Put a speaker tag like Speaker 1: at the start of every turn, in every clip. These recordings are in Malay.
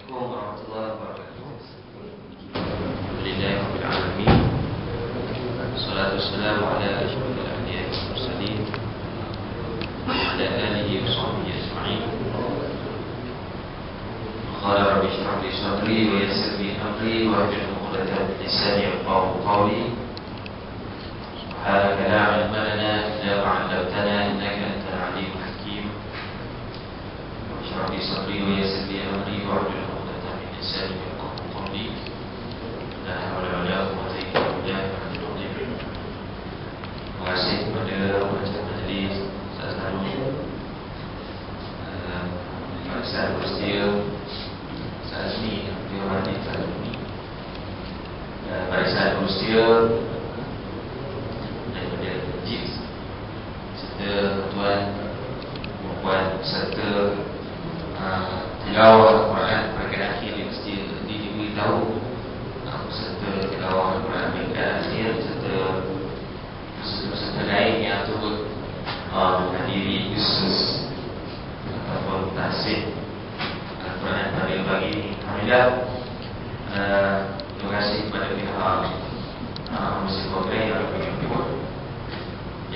Speaker 1: Assalamualaikum warahmatullahi wabarakatuh. Alhamdulillahirabbil alamin. Wassalatu wassalamu ala asyrofil anbiya'i wal mursalin wa ala alihi wa sahbihi ajma'in. Qala rabbi shrah li sadri wa yassir li amri wahlul 'uqdatam min lisani yafqahu qawli. Subhanaka la 'ilma lana illa ma 'allamtana innaka antal 'alimul hakim. Shrah li sadri wa yassir li amri wahlul 'uqdatam min lisani yafqahu qawli. La haula wa la quwwata illa billah. Terima kasih kepada pengacara majlis Ustaz Harun, Pak Ustaz Rustia, Ustaz Azmi, Dia Wadi Ustaz Azmi, Pak Ustaz Rustia daripada JIPS, serta tuan puan serta tilawah Al-Quran peringkat akhir yang mesti diberitahu, serta tilawah Al-Quran peringkat akhir, serta peserta lain yang turut menghadiri khusus ataupun tahsin Al-Quran pada pagi ini. Alhamdulillah, terima kasih kepada pihak Muslim Program yang berjumpa.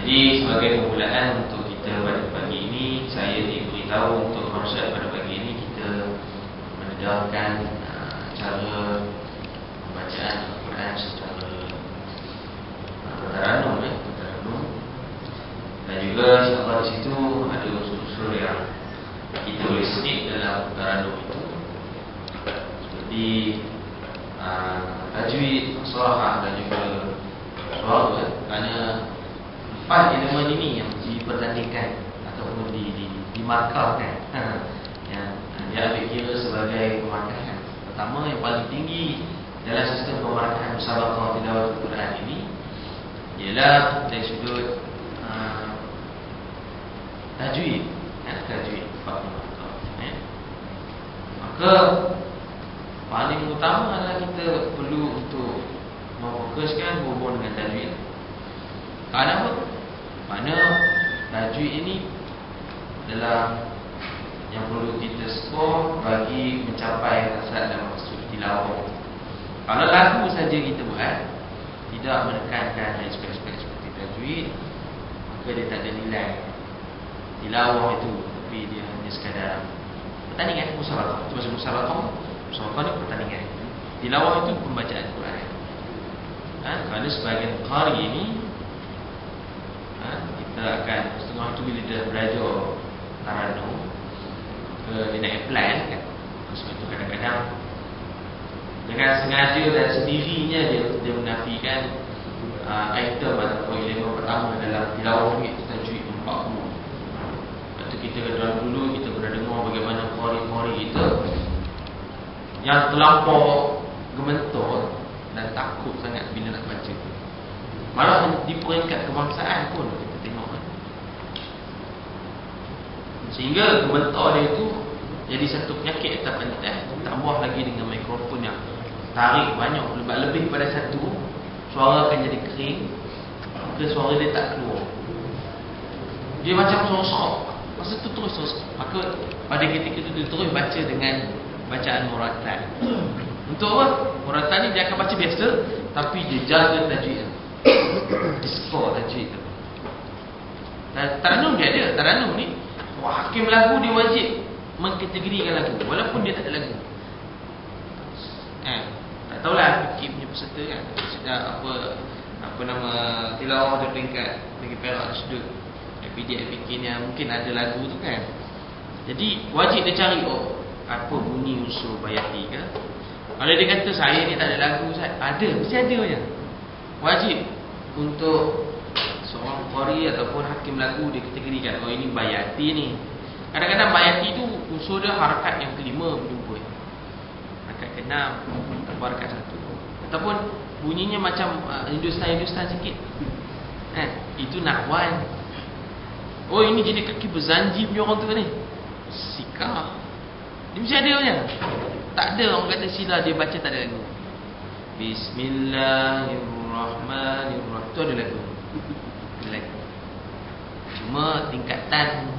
Speaker 1: Jadi sebagai permulaan untuk kita pada pagi ini, saya diberitahu untuk konsep pada pagi ini kita mendengarkan cara pembacaan Al-Quran secara taranum, dan juga insyaAllah di situ ada usul-usul yang kita boleh sedih dalam taranum itu, seperti tajwid, surah dan juga suara. Kerana 4 elemen ini yang dipertandingkan ataupun dimarkahkan, yang dia ambil kira sebagai pemarkahan. Pertama, yang paling tinggi dalam sistem pemarkahan musabaqah tilawah Al-Quran ini ialah dari sudut tajwid, tajwid. Maka paling utama adalah kita perlu untuk memfokuskan hubungan dengan tajwid. Kerana apa? Kerana tajwid ini adalah yang perlu kita skor bagi mencapai hasrat dan maksud tilawah. Kalau lagu saja kita buat, tidak menekankan aspek-aspek seperti tajwid, maka dia tak ada nilai tilawah itu, tapi dia hanya sekadar pertandingan musabaqah. Itu maksud musabaqah. Musabaqah ni pertandingan. Tilawah itu pembacaan Quran. Kerana sebahagian qari ini kita akan setengah tu bila dia belajar taranum, dia nak apply kan. Sebab itu kadang-kadang dengan sengaja dan sendirinya dia menafikan item ataupun elemen pertama dalam tilawah ni, itu tajwid 40. Lepas tu kita dulu kita pernah dengar bagaimana qari-qari kita yang terlampau gementor dan takut sangat bila nak baca. Malah di peringkat kebangsaan pun kita tengok sehingga gementor dia itu jadi satu penyakit atas pentas. Tambah lagi dengan mikrofon yang tarik banyak, lebih pada satu, suara akan jadi kering, maka suara dia tak keluar. Dia macam sorok. Masa tu terus. Maka pada ketika itu dia terus baca dengan bacaan murattal. Untuk apa? Murattal ni dia akan baca biasa, tapi dia jaga tajwid. Dia skor tajwid tu. Dan taranum dia ada. Taranum ni hakim lagu dia wajib mengkategorikan lagu walaupun dia tak ada lagu. Tak tahulah fikir punya peserta kan, sudah apa nama tilawah dia peringkat bagi perak sudut FPD ni mungkin ada lagu tu kan. Jadi wajib dia cari apa bunyi unsur bayati ke. Kalau dia kata saya ni tak ada lagu, ada, mesti ada je. Wajib untuk seorang qari ataupun hakim lagu dia kategorikan, ini bayati ni. Kadang-kadang bayati tu unsur dia harakat yang kelima berjumpa, harakat ke-6 ataupun harakat 1, ataupun bunyinya macam Hindustan sikit. Itu nahwan. Ini jadi kaki berzanji punya orang tu ni, sikah. Dia mesti ada punya. Tak ada orang kata sila dia baca tak ada lagu. Bismillahirrahmanirrahim, tu ada lagu. Cuma tingkatan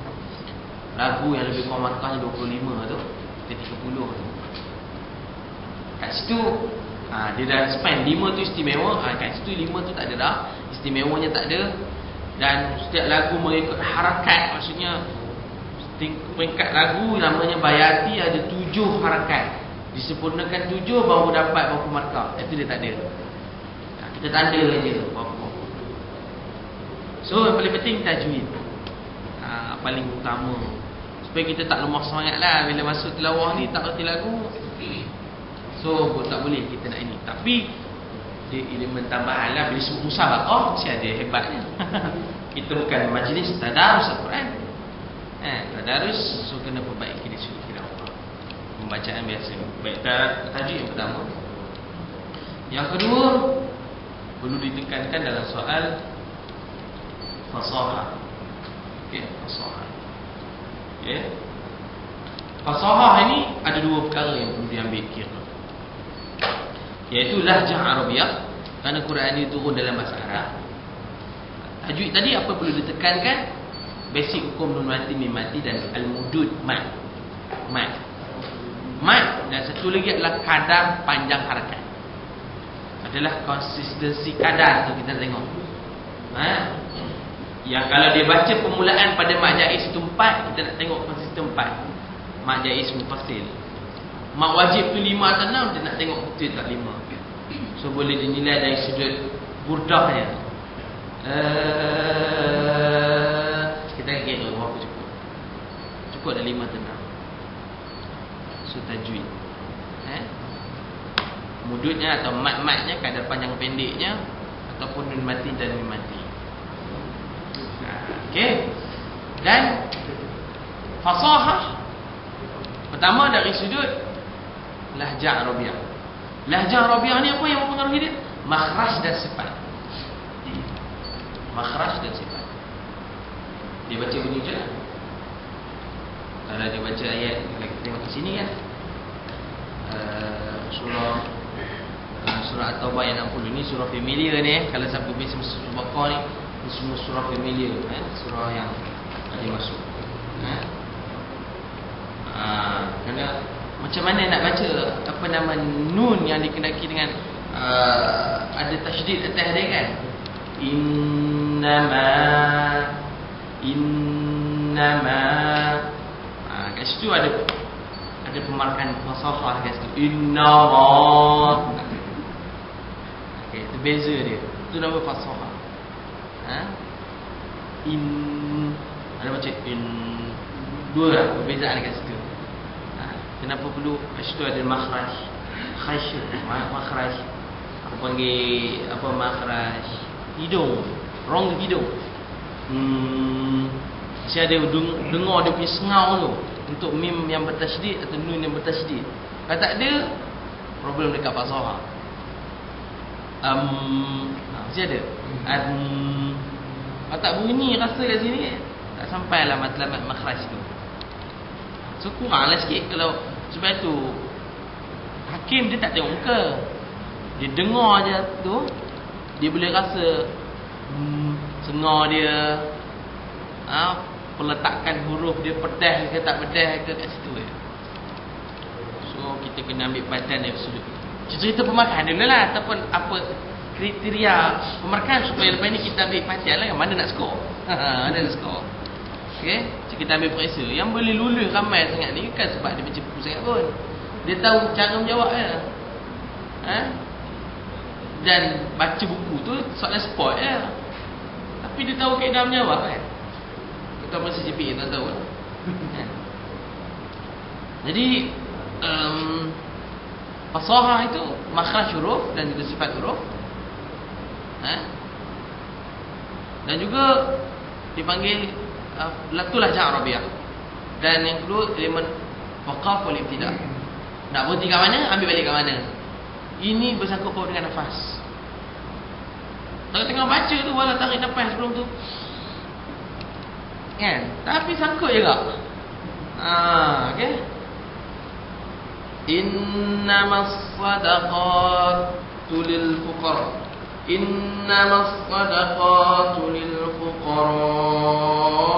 Speaker 1: lagu yang lebih kurang markahnya 25 tu, ke 30 tu, situ dia dah spend 5 tu istimewa, kat situ 5 tu tak ada dah, istimewanya tak ada. Dan setiap lagu mengikut harakat, maksudnya peringkat lagu namanya Bayati ada 7 harakat, disempurnakan 7 baru dapat berapa markah. Itu dia tak ada. Kita tanda je berapa. So yang paling penting tajwid, paling utama, supaya kita tak lemah semangat lah bila masuk tilawah ni tak reti lagu. So tak boleh kita nak ini. Tapi dia elemen tambahan lah. Bila sebut musabaqah mesti ada hebatnya. Kita bukan majlis tadarus Al-Quran, tadarus, so kena perbaiki dari sudut tilawah, pembacaan biasa. Baik, tajuk yang pertama. Yang kedua, perlu ditekankan dalam soal fasahah. Fasahah. Fasahah ini ada 2 perkara yang perlu diambil kira, iaitu lahjah Arabiah, kerana Quran ini turun dalam bahasa Arab. Tajwid tadi apa perlu ditekankan? Basic hukum nun mati, mim mati dan al-mudud mat. Dan satu lagi adalah kadar panjang harakat. Adalah konsistensi kadar tu kita tengok. Yang kalau dia baca permulaan pada mak jaiz itu 4, kita nak tengok konsisten 4. Mak jaiz mufasil. Mak wajib tu 5 atau 6, dia nak tengok betul tak 5. So boleh dinilai dari sudut burdahnya. Kita kira berapa cukup. Cukup ada 5 atau 6. So tajwid, mududnya atau mat-matnya, kadar panjang pendeknya, ataupun nun mati dan mim mati. Dan fasahah pertama dari sudut lahjah Arabiah. Lahjah Arabiah ni apa yang mempengaruhi dia? Makhraj dan sifat. Makhraj dan sifat. Dia baca bunyi je lah. Kalau dia baca ayat, kita tengok kat sini kan, surah At-Taubah ayat 60 ni surah familiar ni. Kalau siapa biasa surah Baqarah ni, semua surah familiar, surah yang ada masuk. Kerana macam mana nak baca apa nama nun yang dikenaki dengan ada tasydid atas dia kan. Innama kat situ ada pemarkan fasahah kat situ. Innama. Itu beza dia. Itu nama fasahah. Ada macam dua lah perbezaan kat situ. Kenapa perlu kat situ ada makhraj? Makhraj. Aku panggil apa makhraj? Hidung. Rongga hidung. Mesti ada dengar dia punya sengau tu untuk mim yang bertasydid atau nun yang bertasydid. Kalau tak ada, problem dekat fasahah. Mesti ada. Kalau tak bunyi rasa kat sini, tak sampailah matlamat makhraj tu. So kuranglah sikit. Kalau sebab tu hakim dia tak tengok muka, dia dengar je tu, dia boleh rasa sengar dia, peletakan huruf dia pedas ke tak pedas ke kat situ je. So kita kena ambil padanan dari sudut cerita pemarkan dulu lah, ataupun apa kriteria pemarkan supaya lepas ni kita ambil perhatian lah, mana nak skor. Mana nak skor. Okay, so kita ambil periksa. Yang boleh lulus ramai sangat ni kan sebab dia baca buku sangat pun, dia tahu cara menjawab je. Dan baca buku tu soalan sport je, tapi dia tahu kaedah menjawab kan. Kita masa CPA tak tahu lah. Jadi fasahah itu makhraj huruf dan juga sifat huruf, dan juga dipanggil itulah lahjah Arabiah. Dan yang kedua elemen waqaf wal ibtida. Nak berhenti kat mana, ambil balik kat mana. Ini bersangkut paut dengan nafas. Tengah baca tu wala tarik nafas sebelum tu kan, tapi sangkut juga. Okay. Innamas sadaqatu lil fuqara. Innamas sadaqatu lil fuqara